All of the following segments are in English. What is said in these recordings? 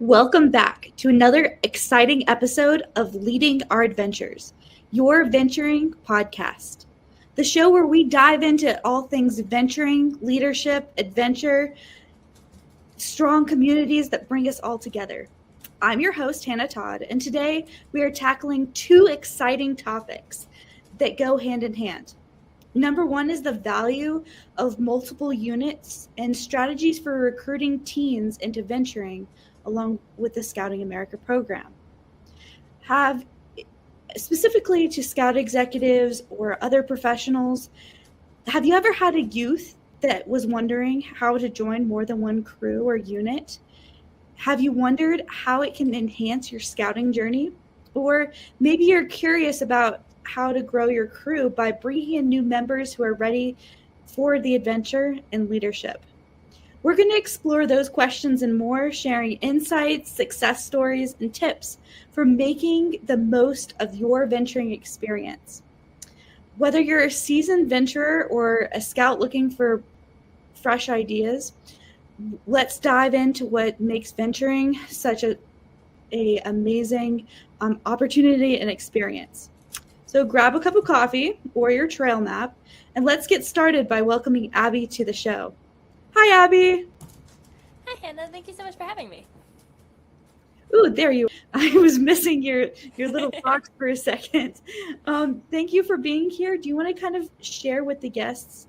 Welcome back to another exciting episode of Leading Our Adventures, your venturing podcast, the show where we dive into all things venturing, leadership, adventure, strong communities that bring us all together. I'm your host, Hannah Todd, and today we are tackling two exciting topics that go hand in hand. Number one is the value of multiple units and strategies for recruiting teens into venturing along with the Scouting America program. Have specifically to Scout executives or other professionals, have you ever had a youth that was wondering how to join more than one crew or unit? Have you wondered how it can enhance your scouting journey? Or maybe you're curious about how to grow your crew by bringing in new members who are ready for the adventure and leadership. We're going to explore those questions and more, sharing insights, success stories, and tips for making the most of your venturing experience. Whether you're a seasoned venturer or a scout looking for fresh ideas, let's dive into what makes venturing such a amazing opportunity and experience. So grab a cup of coffee or your trail map, and let's get started by welcoming Abby to the show. Hi, Abby. Hi, Hannah. Thank you so much for having me. Ooh, there you are. I was missing your little box for a second. Thank you for being here. Do you want to kind of share with the guests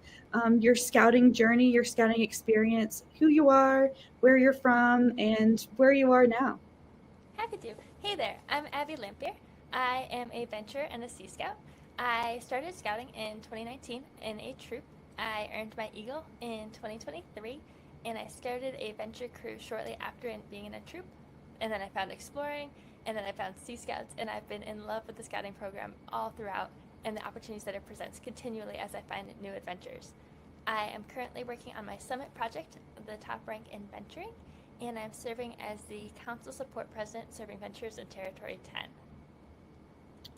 your scouting journey, your scouting experience, who you are, where you're from, and where you are now? Happy to. Hey there. I'm Abby Lamphier. I am a venturer and a Sea Scout. I started scouting in 2019 in a troop. I earned my Eagle in 2023, and I scouted a venture crew shortly after being in a troop. And then I found exploring, and then I found Sea Scouts, and I've been in love with the scouting program all throughout and the opportunities that it presents continually as I find new adventures. I am currently working on my summit project, the top rank in venturing, and I'm serving as the Council Support President serving ventures in Territory 10.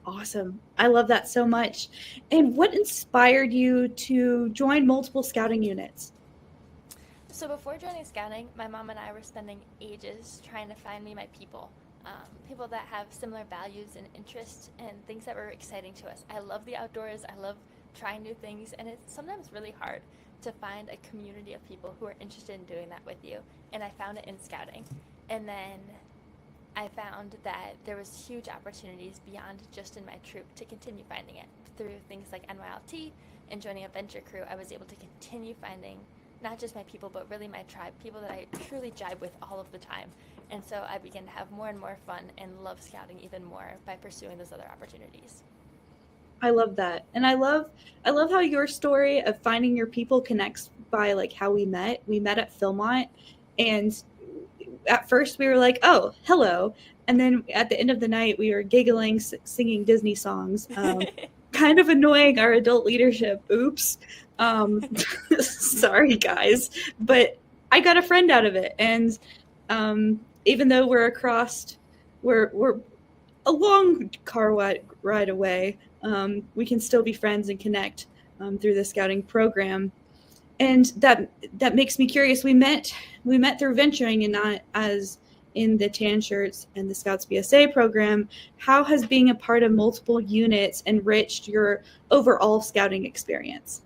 Awesome. I love that so much. And what inspired you to join multiple scouting units? So before joining scouting, my mom and I were spending ages trying to find me my people. People that have similar values and interests and things that were exciting to us. I love the outdoors. I love trying new things, and it's sometimes really hard to find a community of people who are interested in doing that with you. And I found it in scouting. And then I found that there was huge opportunities beyond just in my troop to continue finding it. Through things like NYLT and joining a venture crew, I was able to continue finding not just my people, but really my tribe, people that I truly jibe with all of the time. And so I began to have more and more fun and love scouting even more by pursuing those other opportunities. I love that. And I love how your story of finding your people connects by like how we met. We met at Philmont, and at first we were like, oh, hello. And then at the end of the night, we were giggling, singing Disney songs, kind of annoying our adult leadership. Oops. Sorry, guys. But I got a friend out of it. And even though we're a long car ride away, we can still be friends and connect through the scouting program. And that makes me curious. We met through venturing and not as in the tan shirts and the Scouts BSA program. How has being a part of multiple units enriched your overall scouting experience?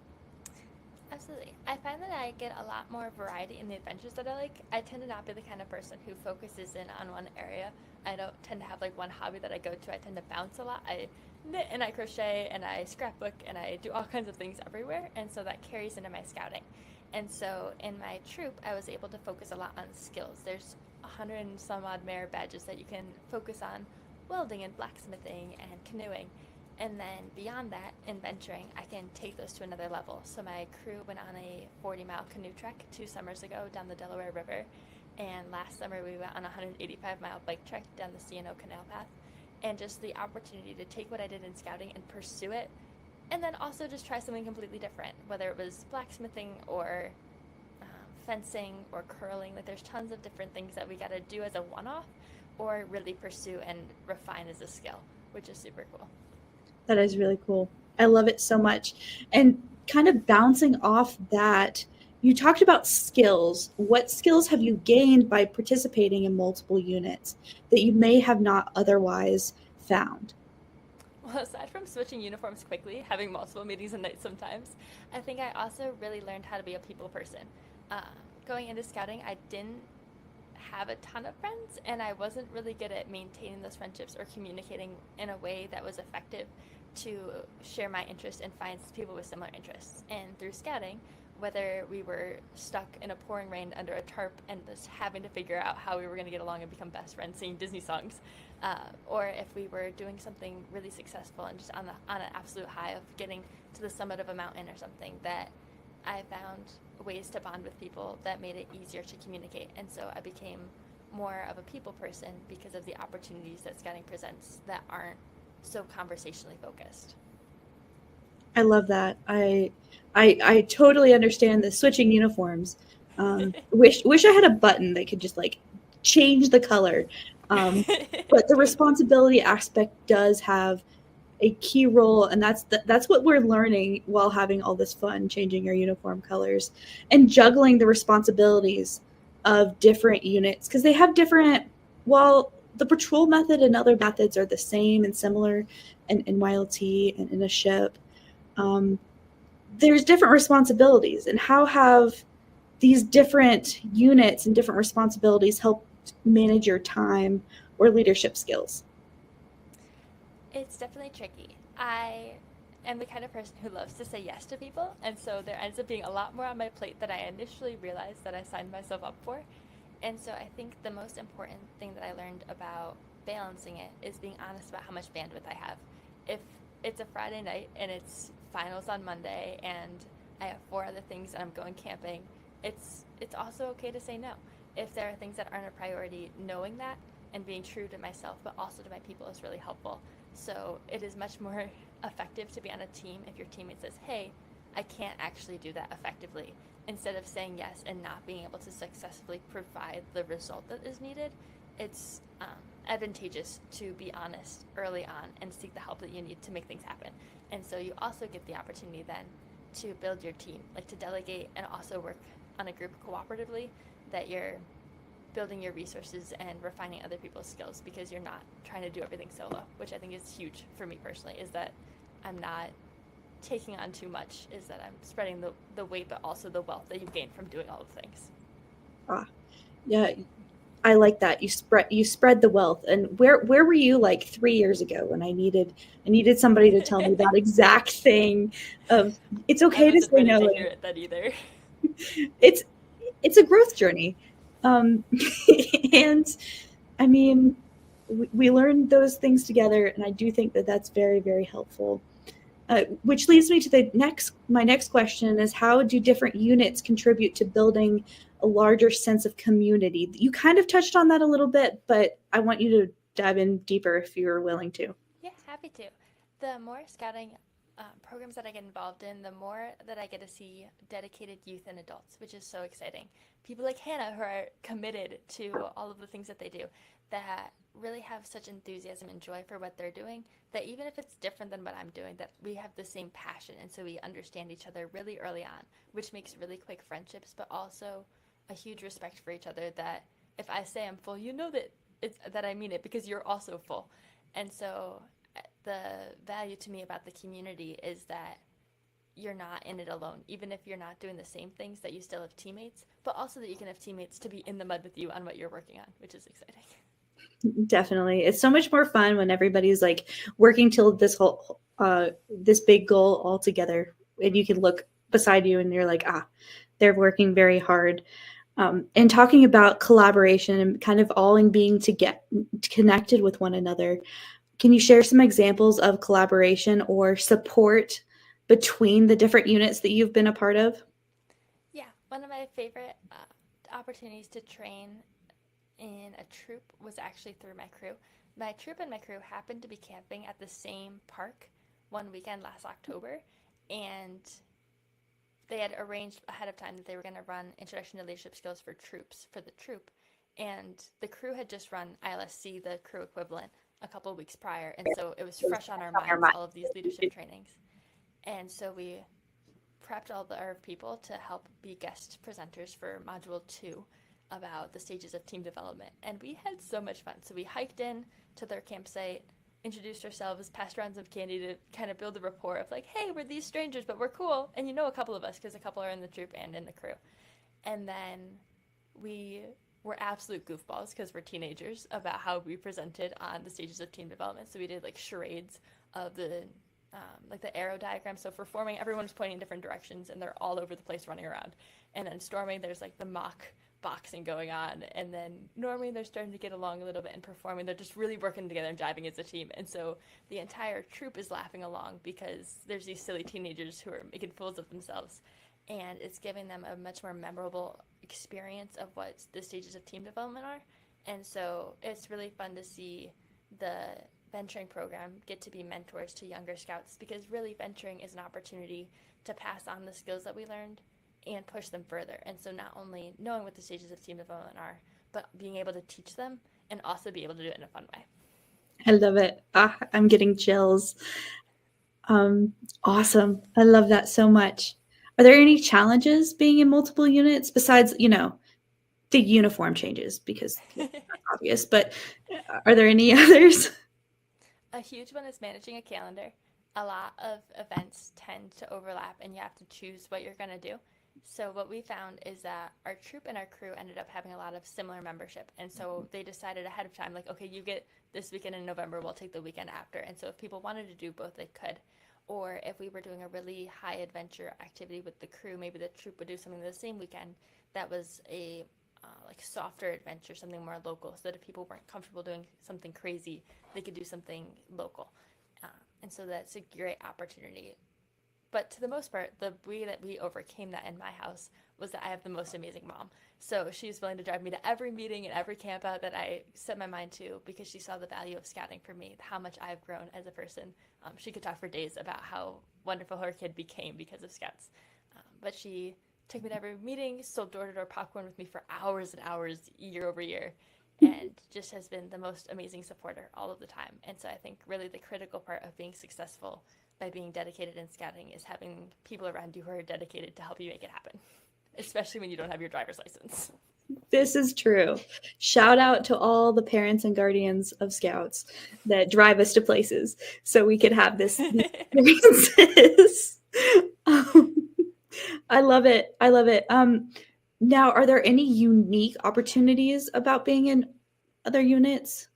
Absolutely. I find that I get a lot more variety in the adventures that I like. I tend to not be the kind of person who focuses in on one area. I don't tend to have like one hobby that I go to. I tend to bounce a lot. I knit and I crochet and I scrapbook and I do all kinds of things everywhere, and so that carries into my scouting. And so in my troop, I was able to focus a lot on skills. There's 100 and some odd merit badges that you can focus on welding and blacksmithing and canoeing. And then beyond that, in venturing, I can take those to another level. So my crew went on a 40-mile canoe trek 2 summers ago down the Delaware River. And last summer, we went on a 185-mile bike trek down the C&O Canal Path. And just the opportunity to take what I did in scouting and pursue it, and then also just try something completely different, whether it was blacksmithing or fencing or curling. Like there's tons of different things that we got to do as a one-off or really pursue and refine as a skill, which is super cool. That is really cool. I love it so much. And kind of bouncing off that, You talked about skills. What skills have you gained by participating in multiple units that you may have not otherwise found? Well, aside from switching uniforms quickly, having multiple meetings a night sometimes, I think I also really learned how to be a people person. Uh, Going into scouting, I didn't have a ton of friends, and I wasn't really good at maintaining those friendships or communicating in a way that was effective to share my interests and find people with similar interests. And through scouting, whether we were stuck in a pouring rain under a tarp and just having to figure out how we were going to get along and become best friends singing Disney songs, or if we were doing something really successful and just on an absolute high of getting to the summit of a mountain or something, that I found ways to bond with people that made it easier to communicate. And so I became more of a people person because of the opportunities that scouting presents that aren't so conversationally focused. I love that. I totally understand the switching uniforms. Wish I had a button that could just like change the color. But the responsibility aspect does have a key role, and that's what we're learning while having all this fun changing our uniform colors and juggling the responsibilities of different units because they have different. While the patrol method and other methods are the same and similar in YLT and in a ship, um, there's different responsibilities. And how have these different units and different responsibilities helped manage your time or leadership skills? It's definitely tricky. I am the kind of person who loves to say yes to people, and so there ends up being a lot more on my plate than I initially realized that I signed myself up for. And so I think the most important thing that I learned about balancing it is being honest about how much bandwidth I have. If it's a Friday night and it's finals on Monday and I have four other things and I'm going camping, it's also okay to say no. If there are things that aren't a priority, knowing that and being true to myself but also to my people is really helpful. So it is much more effective to be on a team if your teammate says, "Hey, I can't actually do that effectively," instead of saying yes and not being able to successfully provide the result that is needed. It's advantageous to be honest early on and seek the help that you need to make things happen. And so you also get the opportunity then to build your team, like to delegate and also work on a group cooperatively, that you're building your resources and refining other people's skills because you're not trying to do everything solo, which I think is huge for me personally, is that I'm not taking on too much, is that I'm spreading the weight but also the wealth that you gain from doing all the things. Ah, yeah, I like that. You spread the wealth. And where were you like 3 years ago when I needed somebody to tell me that exact thing of it's I okay to wasn't say ready no. to Like, hear it then either. it's it's a growth journey. Um, and I mean, we learn those things together, and I do think that that's very, very helpful. Which leads me to my next question is how do different units contribute to building a larger sense of community? You kind of touched on that a little bit, but I want you to dive in deeper if you're willing to. Yeah, happy to. The more scouting programs that I get involved in, the more that I get to see dedicated youth and adults, which is so exciting. People like Hannah who are committed to all of the things that they do, that really have such enthusiasm and joy for what they're doing, that even if it's different than what I'm doing, that we have the same passion and so we understand each other really early on, which makes really quick friendships, but also a huge respect for each other, that if I say I'm full, you know that I mean it because you're also full. And so the value to me about the community is that you're not in it alone, even if you're not doing the same things, that you still have teammates, but also that you can have teammates to be in the mud with you on what you're working on, which is exciting. Definitely. It's so much more fun when everybody's like working till this big goal all together and you can look beside you and you're like, they're working very hard. And talking about collaboration and kind of all in being to get connected with one another. Can you share some examples of collaboration or support between the different units that you've been a part of? Yeah, one of my favorite opportunities to train in a troop was actually through my crew. My troop and my crew happened to be camping at the same park one weekend last October, and they had arranged ahead of time that they were going to run Introduction to Leadership Skills for troops for the troop. And the crew had just run ILSC, the crew equivalent, a couple of weeks prior. And so it was fresh on our minds, all of these leadership trainings. And so we prepped our people to help be guest presenters for Module 2 about the stages of team development. And we had so much fun. So we hiked in to their campsite, introduced ourselves, passed around some candy to kind of build a rapport of like, hey, we're these strangers, but we're cool. And you know a couple of us because a couple are in the troop and in the crew. And then we were absolute goofballs because we're teenagers about how we presented on the stages of team development. So we did like charades of the like the arrow diagram. So for forming, everyone was pointing in different directions and they're all over the place running around. And then storming, there's like the mock boxing going on. And then norming, they're starting to get along a little bit, and performing, they're just really working together and jiving as a team. And so the entire troop is laughing along because there's these silly teenagers who are making fools of themselves. And it's giving them a much more memorable experience of what the stages of team development are. And so it's really fun to see the venturing program get to be mentors to younger scouts, because really venturing is an opportunity to pass on the skills that we learned and push them further. And so not only knowing what the stages of team development are, but being able to teach them and also be able to do it in a fun way. I love it. I'm getting chills. Awesome. I love that so much. Are there any challenges being in multiple units besides, the uniform changes, because that's obvious, but are there any others? A huge one is managing a calendar. A lot of events tend to overlap and you have to choose what you're going to do. So what we found is that our troop and our crew ended up having a lot of similar membership. And so they decided ahead of time, like, okay, you get this weekend in November, we'll take the weekend after. And so if people wanted to do both, they could. Or if we were doing a really high adventure activity with the crew, maybe the troop would do something the same weekend that was a like softer adventure, something more local, so that if people weren't comfortable doing something crazy, they could do something local. And so that's a great opportunity. But to the most part, the way that we overcame that in my house was that I have the most amazing mom. So she's willing to drive me to every meeting and every camp out that I set my mind to, because she saw the value of scouting for me, how much I've grown as a person. She could talk for days about how wonderful her kid became because of scouts. But she took me to every meeting, sold door-to-door popcorn with me for hours and hours, year over year, and just has been the most amazing supporter all of the time. And so I think really the critical part of being successful by being dedicated in scouting is having people around you who are dedicated to help you make it happen, especially when you don't have your driver's license. This is true. Shout out to all the parents and guardians of scouts that drive us to places so we could have this experiences. I love it. I love it. Now, are there any unique opportunities about being in other units?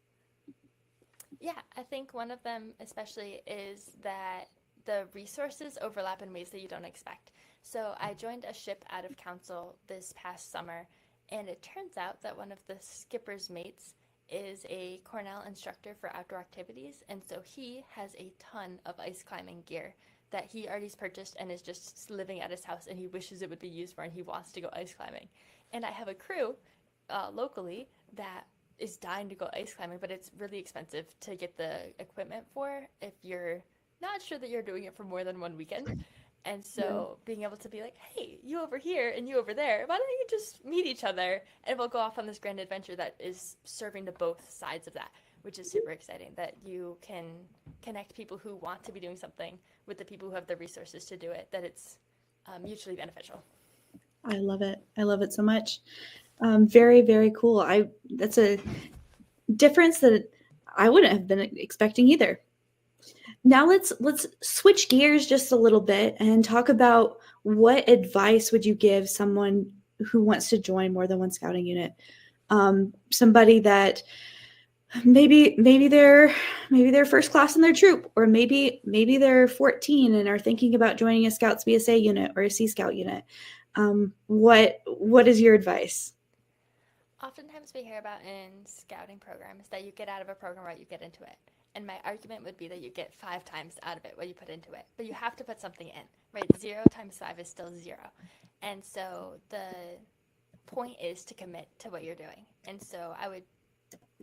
Yeah, I think one of them especially is that the resources overlap in ways that you don't expect. So I joined a ship out of council this past summer, and it turns out that one of the skipper's mates is a Cornell instructor for outdoor activities, and so he has a ton of ice climbing gear that he already purchased and is just living at his house, and he wishes it would be used more, and he wants to go ice climbing. And I have a crew locally that is dying to go ice climbing, but it's really expensive to get the equipment for if you're not sure that you're doing it for more than one weekend. And so being able to be like, hey, you over here and you over there, why don't you just meet each other and we'll go off on this grand adventure that is serving to both sides of that, which is super exciting, that you can connect people who want to be doing something with the people who have the resources to do it, that it's mutually beneficial. I love it. I love it so much. Very, very cool. That's a difference that I wouldn't have been expecting either. Now let's switch gears just a little bit and talk about what advice would you give someone who wants to join more than one scouting unit? Somebody that maybe they're first class in their troop, or maybe they're 14 and are thinking about joining a Scouts BSA unit or a Sea Scout unit. What is your advice? Oftentimes we hear about in scouting programs that you get out of a program what you get into it. And my argument would be that you get 5 times out of it what you put into it. But you have to put something in, right? 0 times 5 is still 0. And so the point is to commit to what you're doing. And so I would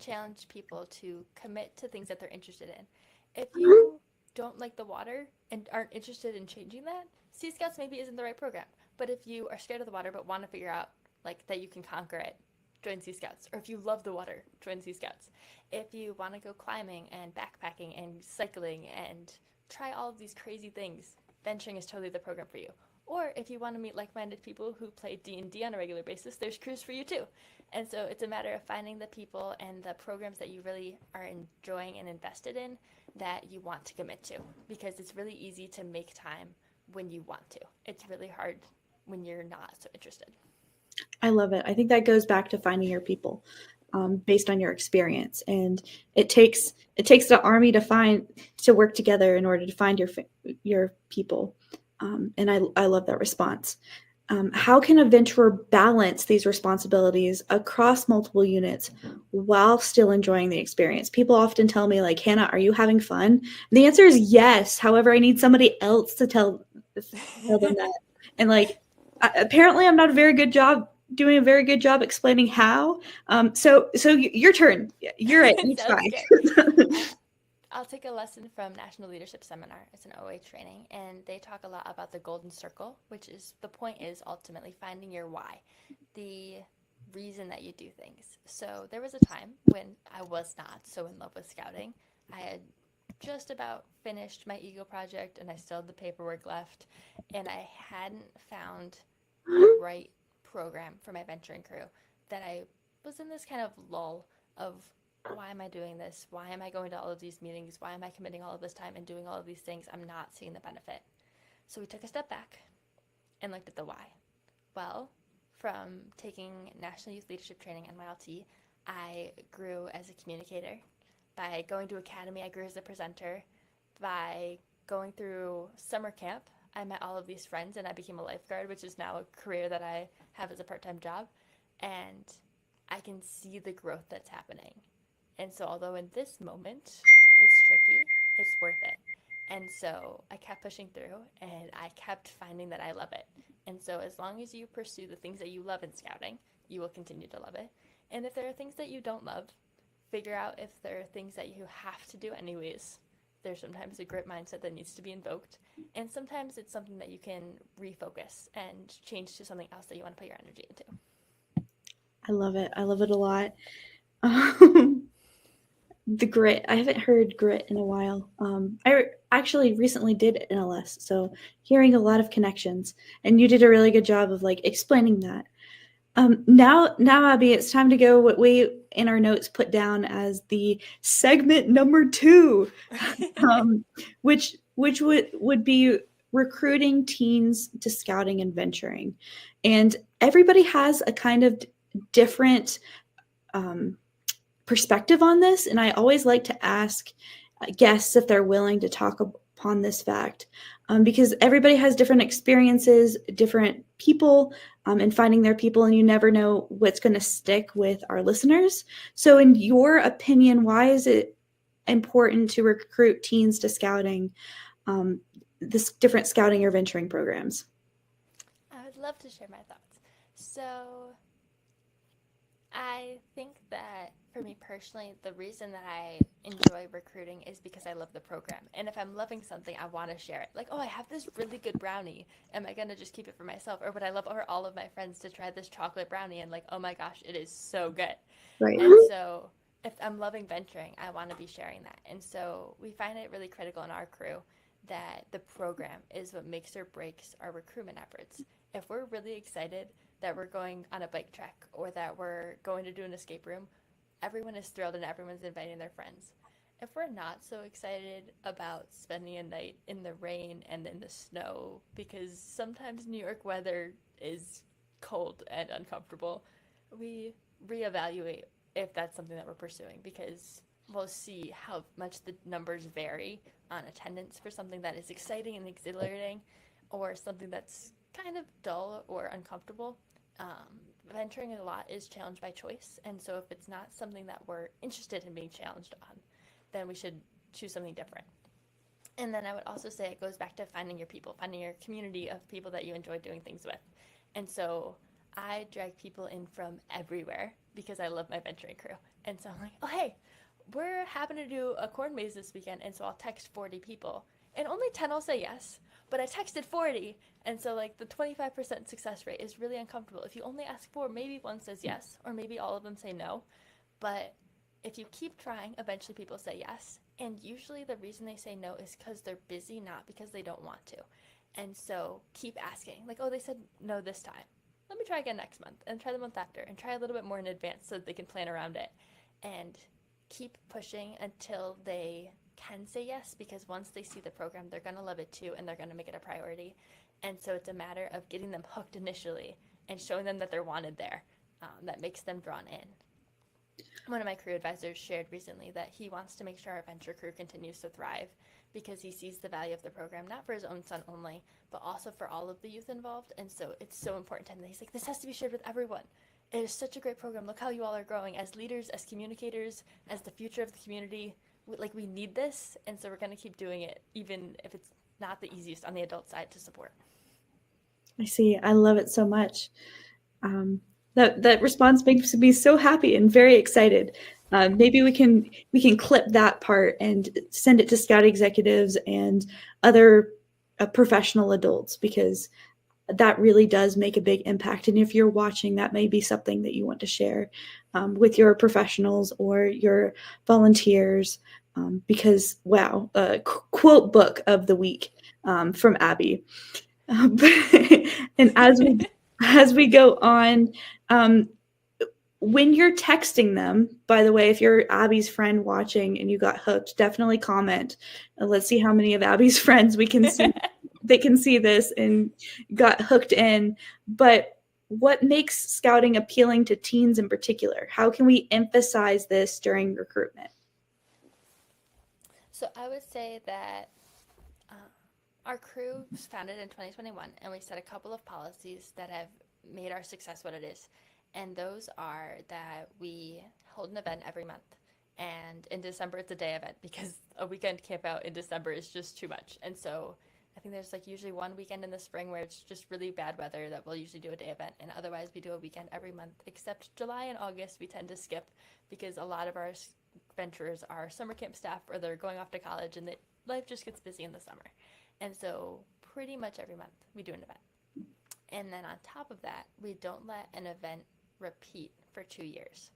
challenge people to commit to things that they're interested in. If you don't like the water and aren't interested in changing that, Sea Scouts maybe isn't the right program. But if you are scared of the water but want to figure out like that you can conquer it, join Sea Scouts. Or if you love the water, join Sea Scouts. If you want to go climbing and backpacking and cycling and try all of these crazy things, venturing is totally the program for you. Or if you want to meet like-minded people who play D&D on a regular basis, there's crews for you too. And so it's a matter of finding the people and the programs that you really are enjoying and invested in that you want to commit to, because it's really easy to make time when you want to. It's really hard when you're not so interested. I love it. I think that goes back to finding your people, based on your experience, and it takes the army to work together in order to find your people. And I love that response. How can a venturer balance these responsibilities across multiple units while still enjoying the experience? People often tell me, like, Hannah, are you having fun? And the answer is yes. However, I need somebody else to tell them that. And like, apparently I'm not doing a very good job explaining how. So your turn. You're it. You try. I'll take a lesson from National Leadership Seminar. It's an OA training, and they talk a lot about the golden circle, which is the point is ultimately finding your why, the reason that you do things. So there was a time when I was not so in love with scouting. I had just about finished my Eagle project, and I still had the paperwork left, and I hadn't found the right program for my venturing crew. That I was in this kind of lull of, why am I doing this? Why am I going to all of these meetings? Why am I committing all of this time and doing all of these things? I'm not seeing the benefit. So we took a step back and looked at the why. Well, from taking National Youth Leadership Training NYLT, I grew as a communicator. By going to academy, I grew as a presenter. By going through summer camp, I met all of these friends and I became a lifeguard, which is now a career that I have as a part-time job. And I can see the growth that's happening. And so although in this moment it's tricky, it's worth it. And so I kept pushing through and I kept finding that I love it. And so as long as you pursue the things that you love in scouting, you will continue to love it. And if there are things that you don't love, figure out if there are things that you have to do anyways. There's sometimes a grit mindset that needs to be invoked. And sometimes it's something that you can refocus and change to something else that you want to put your energy into. I love it. I love it a lot. The grit. I haven't heard grit in a while. I actually recently did NLS, so hearing a lot of connections, and you did a really good job of like explaining that. Now, Abby, it's time to go what we in our notes put down as the segment number 2, which would be recruiting teens to scouting and venturing. And everybody has a kind of different perspective on this, and I always like to ask guests if they're willing to talk upon this fact, because everybody has different experiences, different people, and finding their people, and you never know what's going to stick with our listeners. So in your opinion, why is it important to recruit teens to scouting, this different scouting or venturing programs? I would love to share my thoughts. So I think that for me personally, the reason that I enjoy recruiting is because I love the program. And if I'm loving something, I want to share it. Like, oh, I have this really good brownie. Am I going to just keep it for myself? Or would I love for all of my friends to try this chocolate brownie and like, oh my gosh, it is so good. Right. And so if I'm loving venturing, I want to be sharing that. And so we find it really critical in our crew that the program is what makes or breaks our recruitment efforts. If we're really excited that we're going on a bike trek or that we're going to do an escape room, everyone is thrilled and everyone's inviting their friends. If we're not so excited about spending a night in the rain and in the snow, because sometimes New York weather is cold and uncomfortable, we reevaluate if that's something that we're pursuing, because we'll see how much the numbers vary on attendance for something that is exciting and exhilarating or something that's kind of dull or uncomfortable. Venturing a lot is challenged by choice, and so if it's not something that we're interested in being challenged on, then we should choose something different. And then I would also say it goes back to finding your people, finding your community of people that you enjoy doing things with. And so I drag people in from everywhere because I love my venturing crew. And so I'm like, oh, hey, we're having to do a corn maze this weekend, and so I'll text 40 people. And only 10 will say yes, but I texted 40, and so like the 25% success rate is really uncomfortable. If you only ask 4, maybe one says yes, or maybe all of them say no. But if you keep trying, eventually people say yes. And usually the reason they say no is because they're busy, not because they don't want to. And so keep asking, like, oh, they said no this time. Let me try again next month, and try the month after, and try a little bit more in advance so that they can plan around it. And keep pushing until they can say yes, because once they see the program, they're going to love it too, and they're going to make it a priority. And so it's a matter of getting them hooked initially and showing them that they're wanted there. That makes them drawn in. One of my career advisors shared recently that he wants to make sure our venture crew continues to thrive because he sees the value of the program, not for his own son only, but also for all of the youth involved. And so it's so important to him that he's like, this has to be shared with everyone. It is such a great program. Look how you all are growing as leaders, as communicators, as the future of the community. Like, we need this, and so we're going to keep doing it, even if it's not the easiest on the adult side to support. I see. I love it so much. That response makes me so happy and very excited. Maybe we can clip that part and send it to Scout executives and other professional adults, because that really does make a big impact. And if you're watching, that may be something that you want to share with your professionals or your volunteers, because wow, quote book of the week from Abby. And as we go on, when you're texting them, by the way, if you're Abby's friend watching and you got hooked, definitely comment. Let's see how many of Abby's friends we can see. They can see this and got hooked in. But what makes scouting appealing to teens in particular? How can we emphasize this during recruitment? So I would say that our crew was founded in 2021, and we set a couple of policies that have made our success what it is. And those are that we hold an event every month. And in December, it's a day event, because a weekend camp out in December is just too much. And so I think there's like usually one weekend in the spring where it's just really bad weather that we'll usually do a day event. And otherwise, we do a weekend every month, except July and August, we tend to skip because a lot of our venturers are summer camp staff, or they're going off to college, and life just gets busy in the summer. And so pretty much every month we do an event. And then on top of that, we don't let an event repeat for 2 years.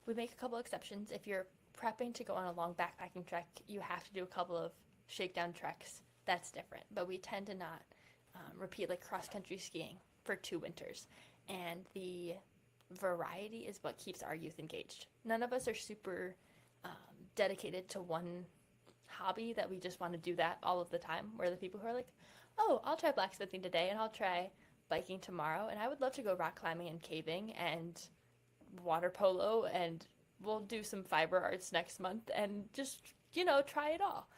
We make a couple exceptions. If you're prepping to go on a long backpacking trek, you have to do a couple of shakedown treks. That's different. But we tend to not repeat like cross-country skiing for 2 winters. And the variety is what keeps our youth engaged. None of us are super dedicated to one hobby that we just want to do that all of the time. We're the people who are like, oh, I'll try blacksmithing today, and I'll try biking tomorrow, and I would love to go rock climbing and caving and water polo, and we'll do some fiber arts next month, and just, try it all.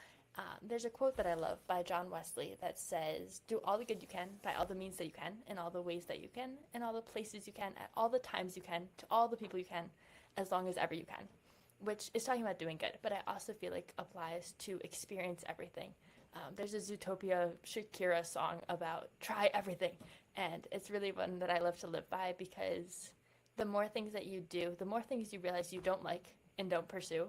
There's a quote that I love by John Wesley that says, do all the good you can by all the means that you can, in all the ways that you can, in all the places you can, at all the times you can, to all the people you can, as long as ever you can. Which is talking about doing good, but I also feel like applies to experience everything. There's a Zootopia Shakira song about try everything, and it's really one that I love to live by, because the more things that you do, the more things you realize you don't like and don't pursue,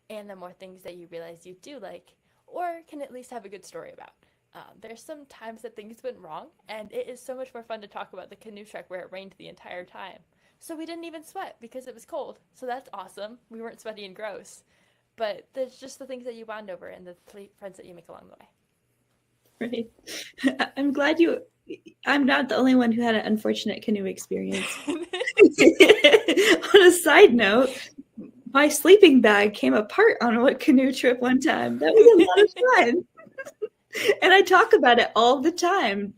and the more things that you realize you do like, or can at least have a good story about. There's some times that things went wrong, and it is so much more fun to talk about the canoe trek where it rained the entire time. So we didn't even sweat because it was cold. So that's awesome. We weren't sweaty and gross. But there's just the things that you bond over and the friends that you make along the way. Right. I'm not the only one who had an unfortunate canoe experience. On a side note, my sleeping bag came apart on a canoe trip one time. That was a lot of fun. And I talk about it all the time.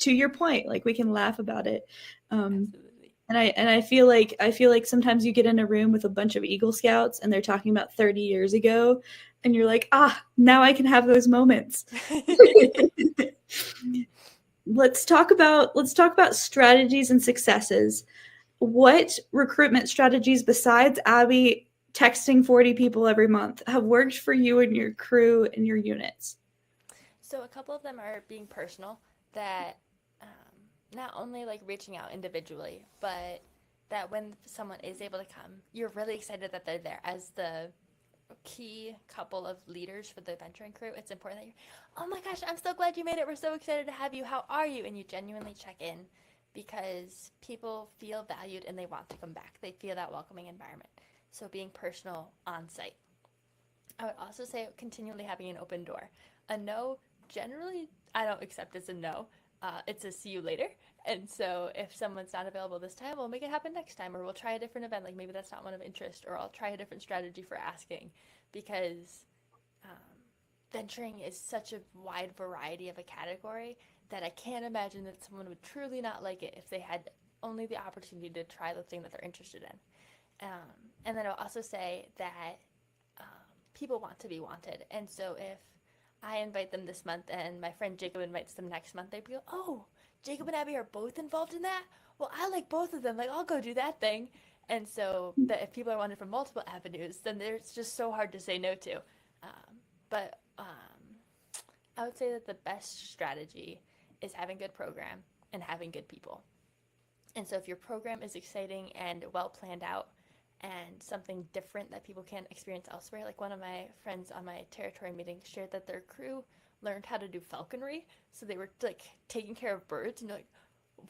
To your point, like, we can laugh about it. And I feel like sometimes you get in a room with a bunch of Eagle Scouts and they're talking about 30 years ago, and you're like, now I can have those moments. Let's talk about strategies and successes. What recruitment strategies besides Abby texting 40 people every month have worked for you and your crew and your units? So a couple of them are being personal, that not only like reaching out individually, but that when someone is able to come, you're really excited that they're there. As the key couple of leaders for the venturing crew, it's important that you're, oh my gosh, I'm so glad you made it. We're so excited to have you. How are you? And you genuinely check in, because people feel valued and they want to come back. They feel that welcoming environment. So being personal on site. I would also say continually having an open door. A no generally I don't accept as a no. It's a see you later. And so if someone's not available this time, we'll make it happen next time, or we'll try a different event. Like maybe that's not one of interest, or I'll try a different strategy for asking, because venturing is such a wide variety of a category that I can't imagine that someone would truly not like it if they had only the opportunity to try the thing that they're interested in. And then I'll also say that um, people want to be wanted. And so if I invite them this month and my friend Jacob invites them next month, they'd be like, oh, Jacob and Abby are both involved in that? Well, I like both of them. Like, I'll go do that thing. And so that if people are wanted from multiple avenues, then it's just so hard to say no to. But I would say that the best strategy is having good program and having good people. And so if your program is exciting and well planned out and something different that people can't experience elsewhere, like one of my friends on my territory meeting shared that their crew learned how to do falconry. So they were like taking care of birds, and you're like,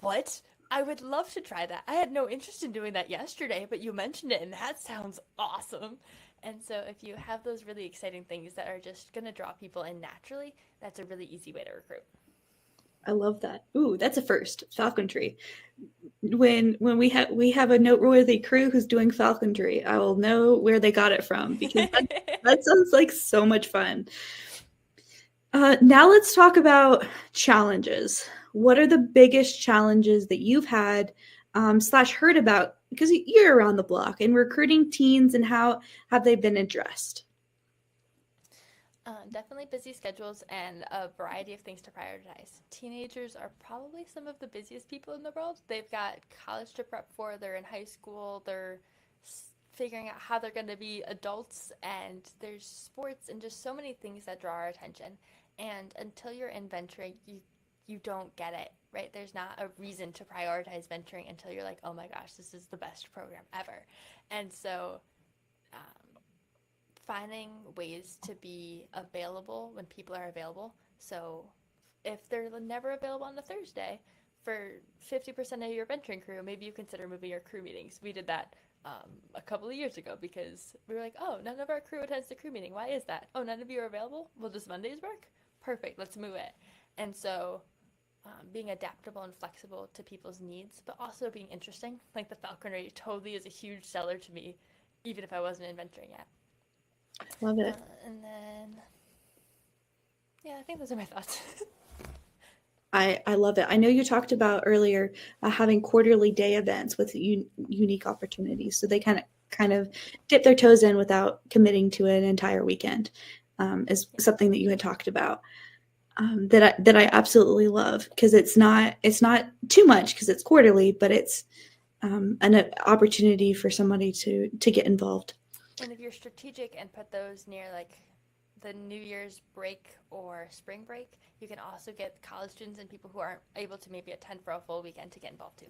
what? I would love to try that. I had no interest in doing that yesterday, but you mentioned it and that sounds awesome. And so if you have those really exciting things that are just going to draw people in naturally, that's a really easy way to recruit. I love that. Ooh, that's a first. Falconry. When we have a noteworthy crew who's doing falconry, I will know where they got it from, because that sounds like so much fun. Now let's talk about challenges. What are the biggest challenges that you've had / heard about, because you're around the block, in recruiting teens, and how have they been addressed? Definitely busy schedules and a variety of things to prioritize. Teenagers are probably some of the busiest people in the world. They've got college to prep for, they're in high school, they're figuring out how they're going to be adults, and there's sports and just so many things that draw our attention. And until you're in venturing, you don't get it, right? There's not a reason to prioritize venturing until you're like, oh my gosh, this is the best program ever. And so finding ways to be available when people are available. So if they're never available on a Thursday for 50% of your venturing crew, maybe you consider moving your crew meetings. We did that a couple of years ago because we were like, oh, none of our crew attends the crew meeting. Why is that? Oh, none of you are available? Well, does Mondays work? Perfect, let's move it. And so being adaptable and flexible to people's needs, but also being interesting. Like the falconry totally is a huge seller to me, even if I wasn't in venturing yet. Love it. And then, yeah, I think those are my thoughts. I love it. I know you talked about earlier having quarterly day events with unique opportunities, so they kind of dip their toes in without committing to an entire weekend. Is something that you had talked about that I absolutely love, because it's not too much because it's quarterly, but it's an opportunity for somebody to get involved. And if you're strategic and put those near like the New Year's break or spring break, you can also get college students and people who aren't able to maybe attend for a full weekend to get involved too.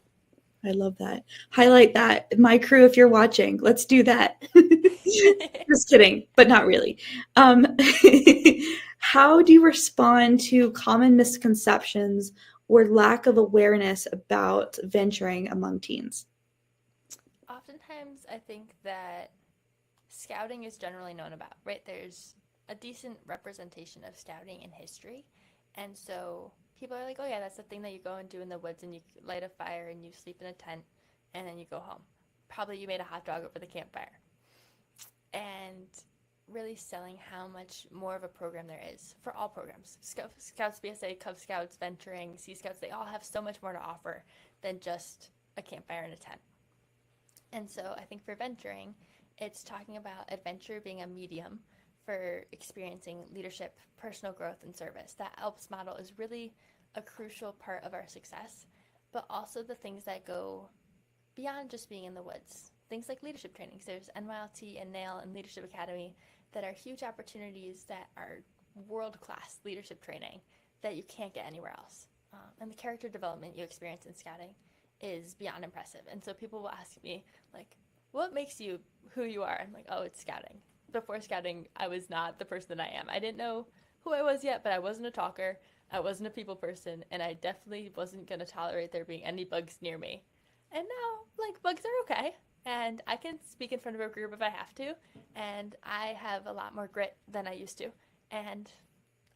I love that. Highlight that. My crew, if you're watching, let's do that. Just kidding, but not really. How do you respond to common misconceptions or lack of awareness about venturing among teens? Oftentimes, I think that scouting is generally known about, right? There's a decent representation of scouting in history. And so people are like, oh yeah, that's the thing that you go and do in the woods, and you light a fire and you sleep in a tent and then you go home. Probably you made a hot dog over the campfire. And really selling how much more of a program there is for all programs. Scouts, BSA, Cub Scouts, Venturing, Sea Scouts, they all have so much more to offer than just a campfire and a tent. And so I think for venturing, it's talking about adventure being a medium for experiencing leadership, personal growth, and service. That ALPS model is really a crucial part of our success, but also the things that go beyond just being in the woods. Things like leadership trainings. There's NYLT and NAIL and Leadership Academy that are huge opportunities that are world-class leadership training that you can't get anywhere else. And the character development you experience in scouting is beyond impressive. And so people will ask me, like, what makes you who you are? I'm like, oh, it's scouting. Before scouting, I was not the person that I am. I didn't know who I was yet, but I wasn't a talker. I wasn't a people person, and I definitely wasn't going to tolerate there being any bugs near me. And now, like, bugs are okay, and I can speak in front of a group if I have to, and I have a lot more grit than I used to, and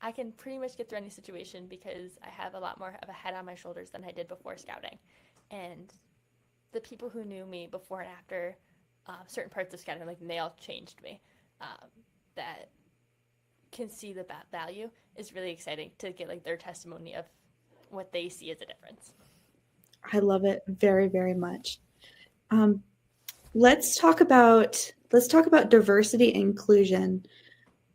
I can pretty much get through any situation because I have a lot more of a head on my shoulders than I did before scouting. And the people who knew me before and after certain parts of scouting, like they all changed me. That can see the value is really exciting to get like their testimony of what they see as a difference. I love it very, very much. Let's talk about diversity and inclusion.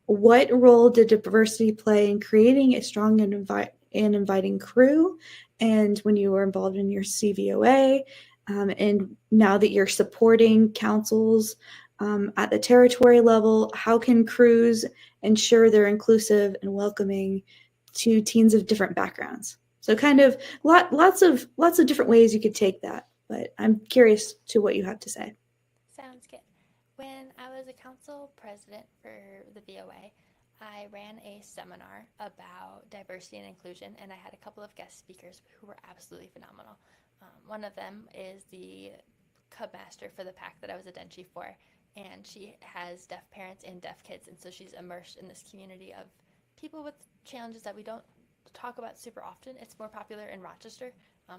What role did diversity play in creating a strong and inviting crew? And when you were involved in your CVOA, and now that you're supporting councils at the territory level, how can crews ensure they're inclusive and welcoming to teens of different backgrounds? So kind of lots of different ways you could take that, but I'm curious to what you have to say. Sounds good. When I was a council president for the VOA, I ran a seminar about diversity and inclusion, and I had a couple of guest speakers who were absolutely phenomenal. One of them is the cub master for the pack that I was a den chief for, and she has deaf parents and deaf kids, and so she's immersed in this community of people with challenges that we don't talk about super often. It's more popular in Rochester,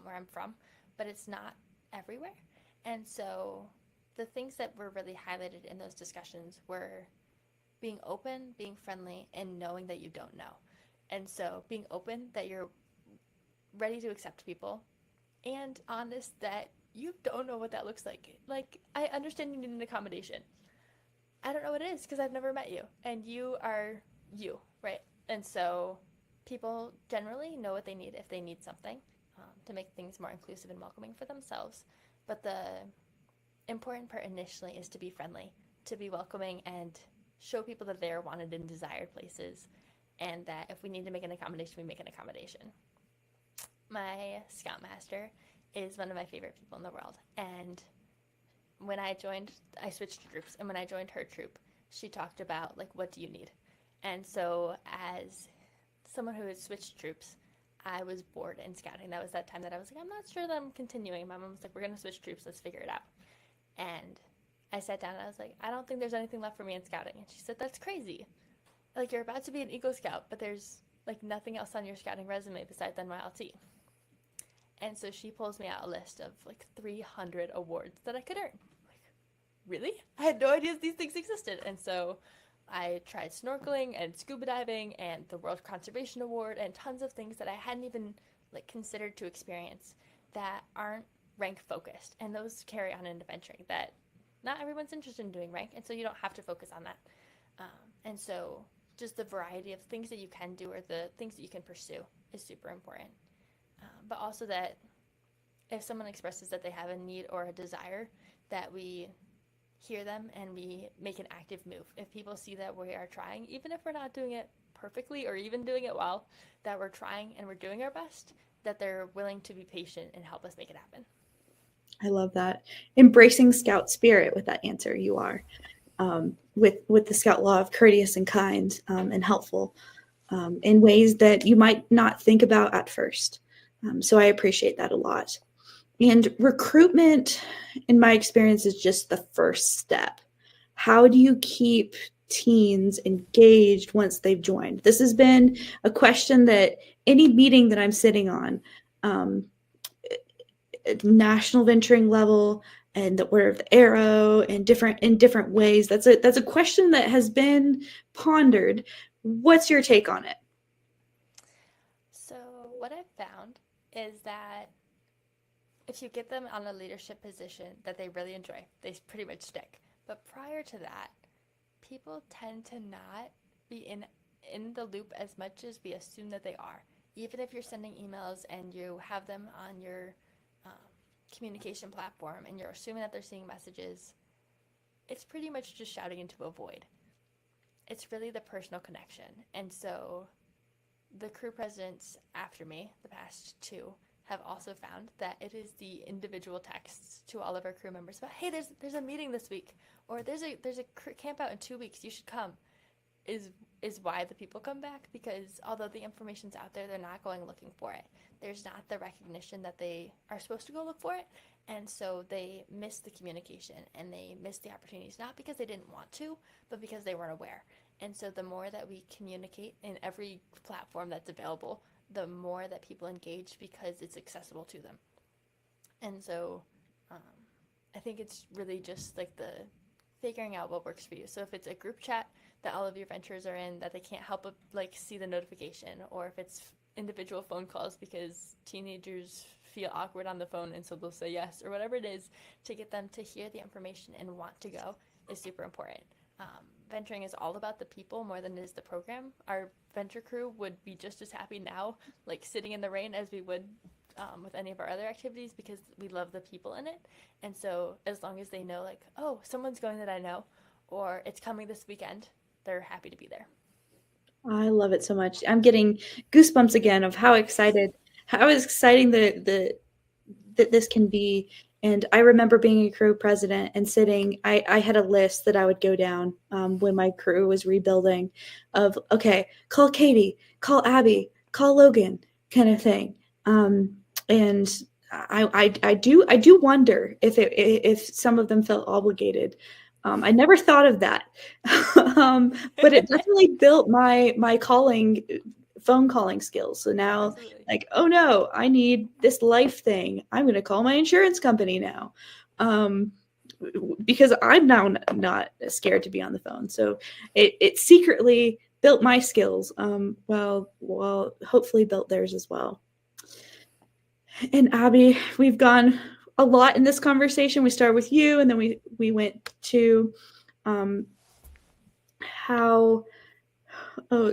where I'm from, but it's not everywhere. And so the things that were really highlighted in those discussions were being open, being friendly, and knowing that you don't know. And so being open that you're ready to accept people, and honest that you don't know what that looks like. Like, I understand you need an accommodation. I don't know what it is because I've never met you, and you are you, right? And so people generally know what they need if they need something to make things more inclusive and welcoming for themselves. But the important part initially is to be friendly, to be welcoming, and show people that they're wanted and desired places, and that if we need to make an accommodation, we make an accommodation. My scoutmaster is one of my favorite people in the world, and when I joined, I switched troops, and when I joined her troop, she talked about, like, what do you need? And so as someone who had switched troops, I was bored in scouting. That was that time that I was like, I'm not sure that I'm continuing. My mom was like, we're going to switch troops. Let's figure it out. And I sat down and I was like, I don't think there's anything left for me in scouting. And she said, that's crazy. Like, you're about to be an Eagle Scout, but there's, like, nothing else on your scouting resume besides NYLT. And so she pulls me out a list of, like, 300 awards that I could earn. Like, really? I had no idea these things existed. And so I tried snorkeling and scuba diving and the World Conservation Award and tons of things that I hadn't even, like, considered to experience that aren't rank focused. And those carry on in adventuring that not everyone's interested in doing rank, and so you don't have to focus on that. And so just the variety of things that you can do or the things that you can pursue is super important. But also that if someone expresses that they have a need or a desire, that we hear them and we make an active move. If people see that we are trying, even if we're not doing it perfectly or even doing it well, that we're trying and we're doing our best, that they're willing to be patient and help us make it happen. I love that. Embracing Scout spirit with that answer. You are with the Scout law of courteous and kind and helpful in ways that you might not think about at first. So I appreciate that a lot. And recruitment, in my experience, is just the first step. How do you keep teens engaged once they've joined? This has been a question that any meeting that I'm sitting on, national venturing level and the Order of the Arrow and in different ways. That's a question that has been pondered. What's your take on it? So what I've found is that if you get them on a leadership position that they really enjoy, they pretty much stick. But prior to that, people tend to not be in the loop as much as we assume that they are. Even if you're sending emails and you have them on your communication platform and you're assuming that they're seeing messages, it's pretty much just shouting into a void. It's really the personal connection. And so the crew presidents after me, the past two, have also found that it is the individual texts to all of our crew members about, hey, there's a meeting this week, or there's a camp out in 2 weeks, you should come, is why the people come back, because although the information's out there, they're not going looking for it. There's not the recognition that they are supposed to go look for it, and so they miss the communication and they miss the opportunities, not because they didn't want to, but because they weren't aware. And so the more that we communicate in every platform that's available, the more that people engage because it's accessible to them. And so um, I think it's really just like the figuring out what works for you. So if it's a group chat that all of your ventures are in that they can't help but like see the notification, or if it's individual phone calls because teenagers feel awkward on the phone and so they'll say yes, or whatever it is, to get them to hear the information and want to go is super important. Venturing is all about the people more than it is the program. Our venture crew would be just as happy now, like sitting in the rain, as we would with any of our other activities, because we love the people in it. And so as long as they know, like, oh, someone's going that I know, or it's coming this weekend, they're happy to be there. I love it so much. I'm getting goosebumps again of how exciting that this can be. And I remember being a crew president and sitting, I had a list that I would go down when my crew was rebuilding of, okay, call Katie, call Abby, call Logan, kind of thing. And I do wonder if some of them felt obligated. I never thought of that, but it definitely built my phone calling skills. So now, Absolutely. like, oh no, I need this life thing. I'm going to call my insurance company now, because I'm now not scared to be on the phone. So it secretly built my skills, well, hopefully built theirs as well. And Abby, we've gone a lot in this conversation. We started with you, and then we went to how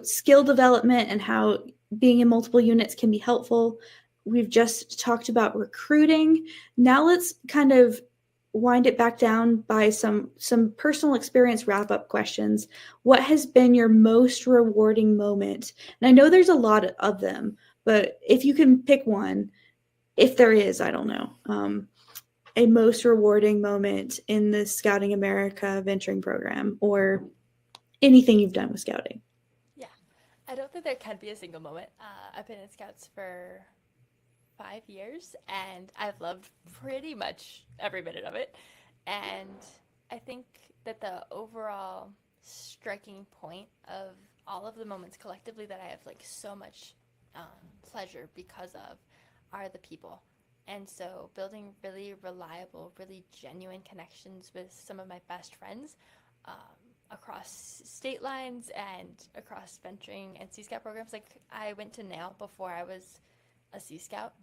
skill development and how being in multiple units can be helpful. We've just talked about recruiting. Now let's kind of wind it back down by some personal experience wrap-up questions. What has been your most rewarding moment? And I know there's a lot of them, but if you can pick one, if there is, I don't know, a most rewarding moment in the Scouting America venturing program, or anything you've done with scouting. Yeah, I don't think there can be a single moment. I've been in Scouts for 5 years, and I've loved pretty much every minute of it. And I think that the overall striking point of all of the moments collectively that I have like so much pleasure because of are the people. And so building really reliable, really genuine connections with some of my best friends across state lines and across venturing and Sea Scout programs. Like I went to NAIL before I was a Sea Scout,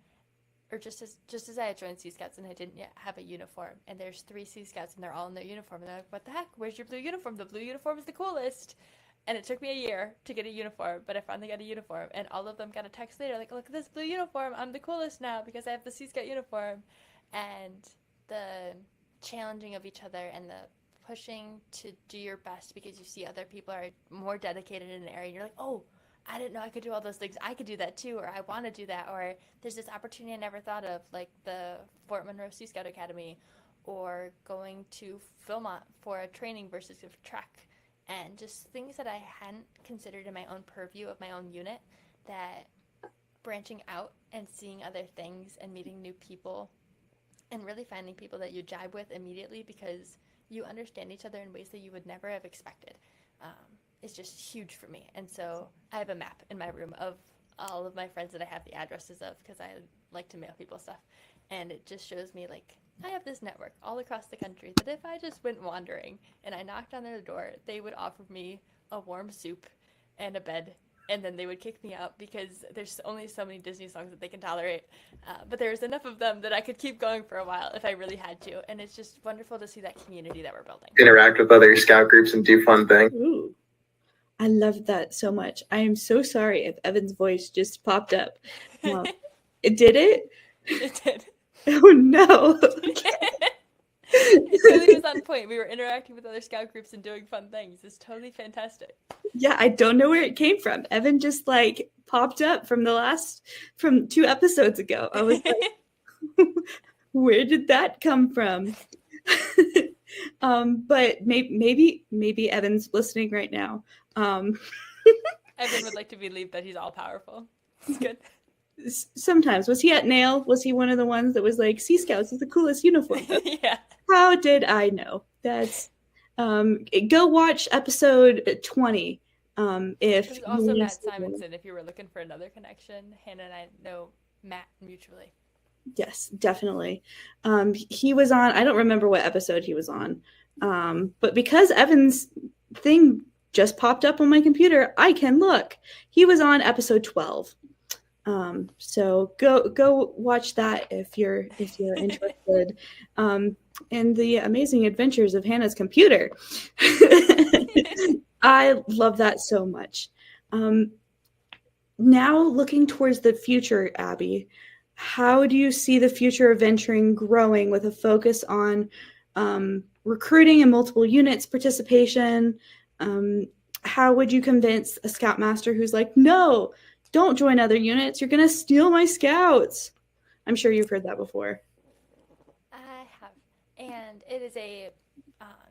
or just as I had joined Sea Scouts and I didn't yet have a uniform. And there's 3 Sea Scouts and they're all in their uniform. And they're like, what the heck? Where's your blue uniform? The blue uniform is the coolest. And it took me a year to get a uniform, but I finally got a uniform. And all of them got a text later, like, look at this blue uniform. I'm the coolest now because I have the Sea Scout uniform. And the challenging of each other and the pushing to do your best because you see other people are more dedicated in an area. And you're like, oh, I didn't know I could do all those things. I could do that too, or I want to do that. Or there's this opportunity I never thought of, like the Fort Monroe Sea Scout Academy, or going to Philmont for a training versus a trek. And just things that I hadn't considered in my own purview of my own unit, that branching out and seeing other things and meeting new people and really finding people that you jibe with immediately because you understand each other in ways that you would never have expected is just huge for me. And so I have a map in my room of all of my friends that I have the addresses of because I like to mail people stuff. And it just shows me like, I have this network all across the country that if I just went wandering and I knocked on their door, they would offer me a warm soup and a bed, and then they would kick me out because there's only so many Disney songs that they can tolerate. But there's enough of them that I could keep going for a while if I really had to. And it's just wonderful to see that community that we're building. Interact with other scout groups and do fun things. Ooh, I love that so much. I am so sorry if Evan's voice just popped up. It did it? It did. Oh no. It really was on point. We were interacting with other scout groups and doing fun things. It's totally fantastic. Yeah, I don't know where it came from. Evan just like popped up from 2 episodes ago. I was like, where did that come from? But maybe Evan's listening right now. Evan would like to believe that he's all powerful. It's good. Sometimes. Was he at NAIL? Was he one of the ones that was like, Sea Scouts is the coolest uniform? Yeah. How did I know? That's Go watch episode 20. If There's also Matt Simonson, if you were looking for another connection. Hannah and I know Matt mutually. Yes, definitely. He was on, I don't remember what episode he was on, but because Evan's thing just popped up on my computer, I can look. He was on episode 12. So go watch that if you're interested in the amazing adventures of Hannah's computer. I love that so much. Now looking towards the future, Abby, how do you see the future of venturing growing with a focus on recruiting in multiple units, participation? How would you convince a scoutmaster who's like, no, don't join other units, you're going to steal my scouts? I'm sure you've heard that before. I have. And it is a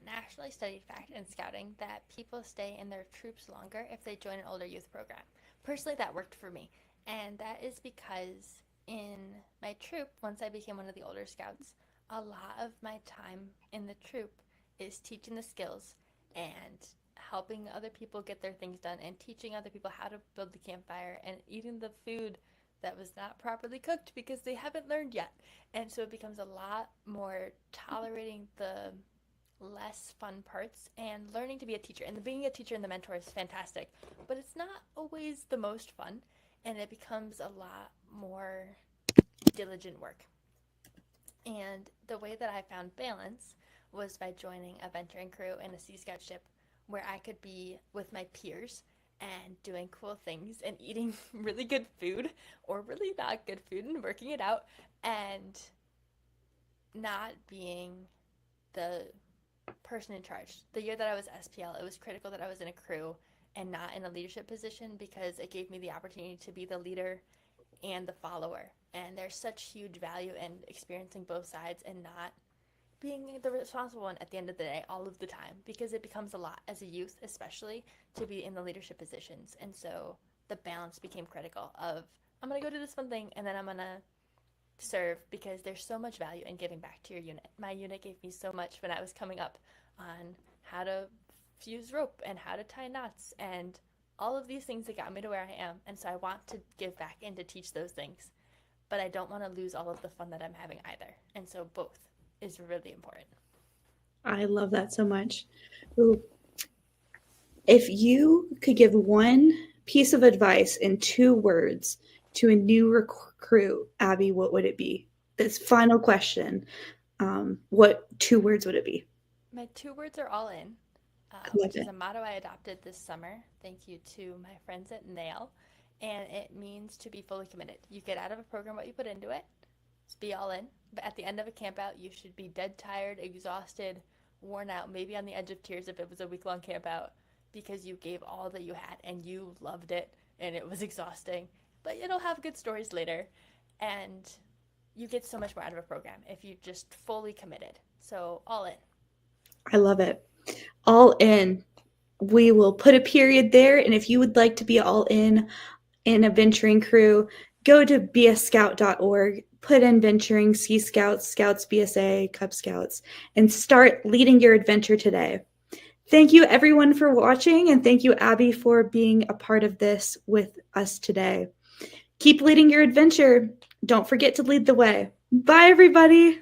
nationally studied fact in scouting that people stay in their troops longer if they join an older youth program. Personally, that worked for me. And that is because in my troop, once I became one of the older scouts, a lot of my time in the troop is teaching the skills and helping other people get their things done and teaching other people how to build the campfire and eating the food that was not properly cooked because they haven't learned yet. And so it becomes a lot more tolerating the less fun parts and learning to be a teacher. And being a teacher and the mentor is fantastic, but it's not always the most fun, and it becomes a lot more diligent work. And the way that I found balance was by joining a venturing crew in a Sea Scout ship where I could be with my peers and doing cool things and eating really good food or really not good food and working it out and not being the person in charge. The year that I was SPL, it was critical that I was in a crew and not in a leadership position because it gave me the opportunity to be the leader and the follower. And there's such huge value in experiencing both sides and not being the responsible one at the end of the day all of the time, because it becomes a lot as a youth, especially, to be in the leadership positions. And so the balance became critical of, I'm going to go do this one thing and then I'm going to serve, because there's so much value in giving back to your unit. My unit gave me so much when I was coming up on how to fuse rope and how to tie knots and all of these things that got me to where I am. And so I want to give back and to teach those things, but I don't want to lose all of the fun that I'm having either. And so both is really important. I love that so much. Ooh. If you could give one piece of advice in 2 words to a new recruit, Abby, what would it be? This final question. What 2 words would it be? My 2 words are all in, which is a motto I adopted this summer. Thank you to my friends at NAIL. And it means to be fully committed. You get out of a program what you put into it. Just be all in. But at the end of a camp out, you should be dead tired, exhausted, worn out, maybe on the edge of tears if it was a week-long camp out, because you gave all that you had and you loved it and it was exhausting. But it'll have good stories later. And you get so much more out of a program if you just fully committed. So all in. I love it. All in. We will put a period there. And if you would like to be all in a venturing crew, go to beascout.org, put in venturing, Sea Scouts, Scouts BSA, Cub Scouts, and start leading your adventure today. Thank you everyone for watching, and thank you, Abby, for being a part of this with us today. Keep leading your adventure. Don't forget to lead the way. Bye, everybody.